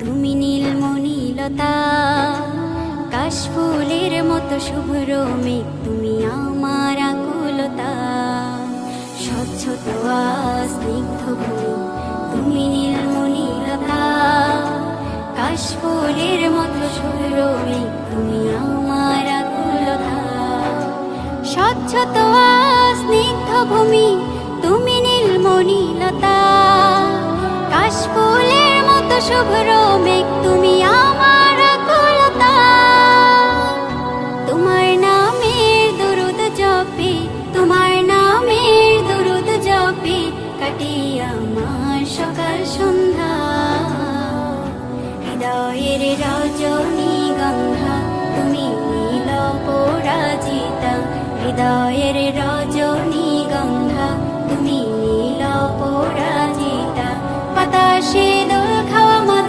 তুমি নীলমণিলতা, কাশফুলের মতো শুভ্র মেঘ তুমি আমার আকুলতা। স্বচ্ছ তোয়া স্নিগ্ধ ভূমি, তুমি নীলমণিলতা, কাশফুলের মতো শুভ্র মেঘ তুমি আমার আকুলতা। স্বচ্ছ তোয়া স্নিগ্ধ ভূমি, তুমি নীলমণিলতা, কাশফুলের মতো শুভ্র মেঘ তুমি আমার আকুলতা। তোমার নামের দরুদ জপে, তোমার নামের দরুদ জপে কাটে আমার সকাল সন্ধ্যা। হৃদয়ের রজনীগন্ধা তুমি নীল পরাজিতা, হৃদয়ের রজনীগন্ধা তুমি নীল পরাজিতা।